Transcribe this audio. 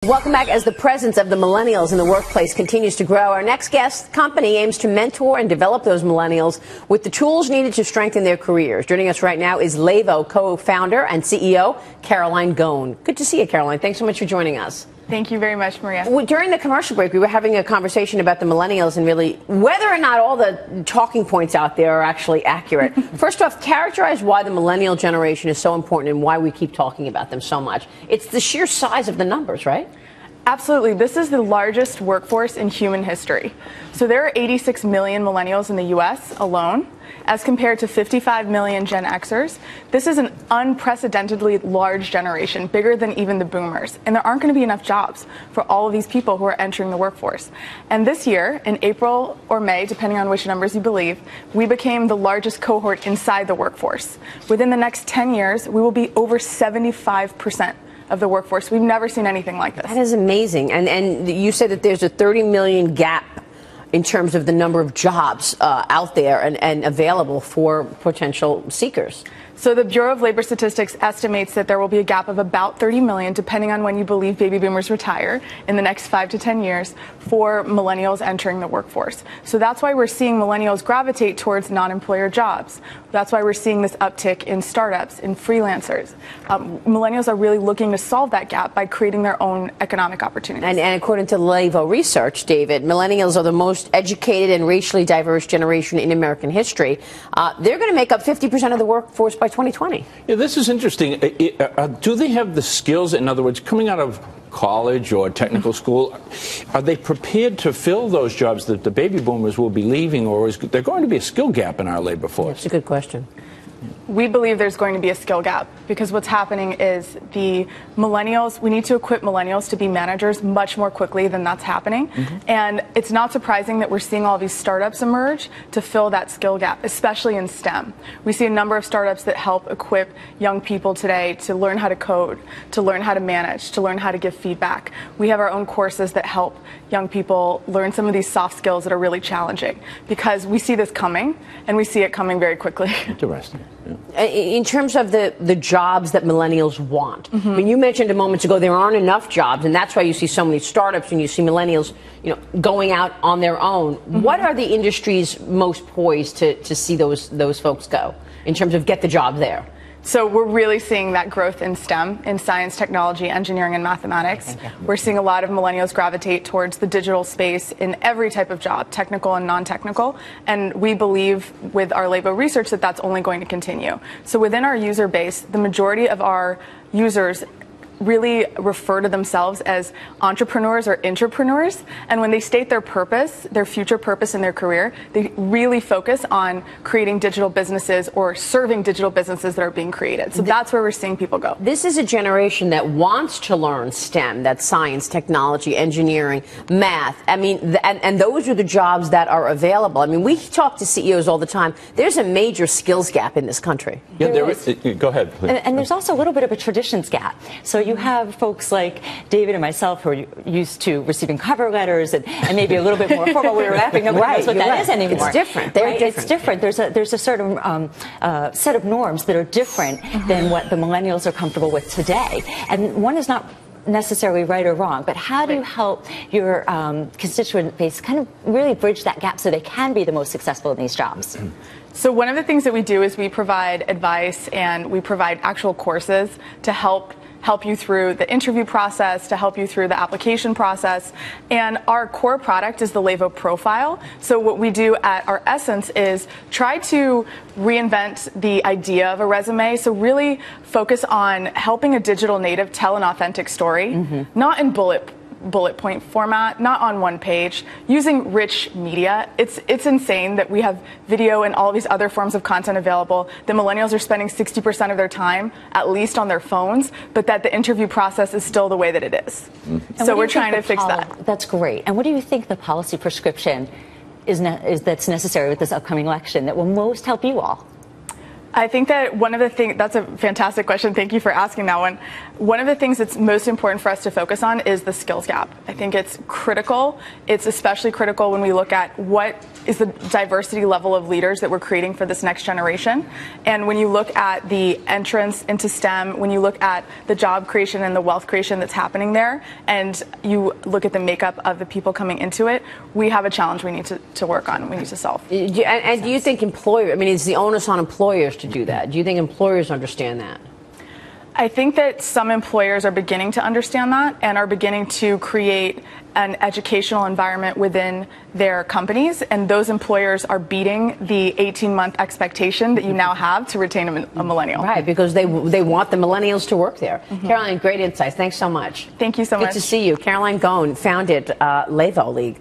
Welcome back. As the presence of the millennials in the workplace continues to grow, our next guest company aims to mentor and develop those millennials with the tools needed to strengthen their careers. Joining us right now is Levo co-founder and CEO Caroline Ghosn. Good to see you, Caroline. Thanks so much for joining us. Thank you very much, Maria. During the commercial break, we were having a conversation about the millennials and really whether or not all the talking points out there are actually accurate. First off, characterize why the millennial generation is so important and why we keep talking about them so much. It's the sheer size of the numbers, right? Absolutely. This is the largest workforce in human history. So there are 86 million millennials in the U.S. alone, as compared to 55 million Gen Xers. This is an unprecedentedly large generation, bigger than even the boomers. And there aren't going to be enough jobs for all of these people who are entering the workforce. And this year, in April or May, depending on which numbers you believe, we became the largest cohort inside the workforce. Within the next 10 years, we will be over 75% of the workforce. We've never seen anything like this. That is amazing. And you said that there's a 30 million gap in terms of the number of jobs out there and available for potential seekers. So the Bureau of Labor Statistics estimates that there will be a gap of about 30 million, depending on when you believe baby boomers retire in the next 5 to 10 years, for millennials entering the workforce. So that's why we're seeing millennials gravitate towards non-employer jobs. That's why we're seeing this uptick in startups, in freelancers. Millennials are really looking to solve that gap by creating their own economic opportunities. And according to Levo research, David, millennials are the most educated and racially diverse generation in American history. They're going to make up 50% of the workforce by 2020. Yeah, this is interesting. Do they have the skills? In other words, coming out of college or technical school, are they prepared to fill those jobs that the baby boomers will be leaving, or is there going to be a skill gap in our labor force? That's a good question. We believe there's going to be a skill gap because what's happening is the millennials, we need to equip millennials to be managers much more quickly than that's happening. And it's not surprising that we're seeing all these startups emerge to fill that skill gap, especially in STEM. We see a number of startups that help equip young people today to learn how to code, to learn how to manage, to learn how to give feedback. We have our own courses that help young people learn some of these soft skills that are really challenging because we see this coming and we see it coming very quickly. Interesting. Yeah. In terms of the jobs that millennials want, I mean, you mentioned a moment ago there aren't enough jobs, and that's why you see so many startups and you see millennials, going out on their own. What are the industries most poised to see those folks go in terms of get the job there? So we're really seeing that growth in STEM, in science, technology, engineering, and mathematics. We're seeing a lot of millennials gravitate towards the digital space in every type of job, technical and non-technical. And we believe with our Levo research that that's only going to continue. So within our user base, the majority of our users really refer to themselves as entrepreneurs or intrapreneurs, and when they state their purpose, their future purpose in their career, they really focus on creating digital businesses or serving digital businesses that are being created. So that's where we're seeing people go. This is a generation that wants to learn STEM, that's science, technology, engineering, math. I mean, and those are the jobs that are available. I mean, we talk to CEOs all the time. There's a major skills gap in this country. Yeah, there is. Go ahead, please. And there's also a little bit of a traditions gap. So you have folks like David and myself who are used to receiving cover letters and maybe a little bit more formal. We were laughing. Nobody knows what that is anymore. It's different. They're different. It's different. There's a certain set of norms that are different than what the millennials are comfortable with today. And one is not necessarily right or wrong, but how do you help your constituent base kind of really bridge that gap so they can be the most successful in these jobs? So one of the things that we do is we provide advice and we provide actual courses to help you through the interview process, to help you through the application process. And our core product is the Levo Profile. So what we do at our essence is try to reinvent the idea of a resume. So really focus on helping a digital native tell an authentic story, not in bullet point format, not on one page, using rich media. It's insane that we have video and all these other forms of content available, that millennials are spending 60% of their time at least on their phones, but that the interview process is still the way that it is. So we're trying to fix that. That's great. And what do you think the policy prescription is that's necessary with this upcoming election that will most help you all? I think that one of the things, that's a fantastic question. Thank you for asking that one. One of the things that's most important for us to focus on is the skills gap. I think it's critical. It's especially critical when we look at what is the diversity level of leaders that we're creating for this next generation. And when you look at the entrance into STEM, when you look at the job creation and the wealth creation that's happening there, and you look at the makeup of the people coming into it, we have a challenge we need to work on, we need to solve. And do you think is the onus on employers to do that? Do you think employers understand that? I think that some employers are beginning to understand that and are beginning to create an educational environment within their companies, and those employers are beating the 18-month expectation that you now have to retain a millennial. Right, because they want the millennials to work there. Caroline, great insights. Thanks so much. Thank you so much. Good to see you. Caroline Ghosn founded Levo League.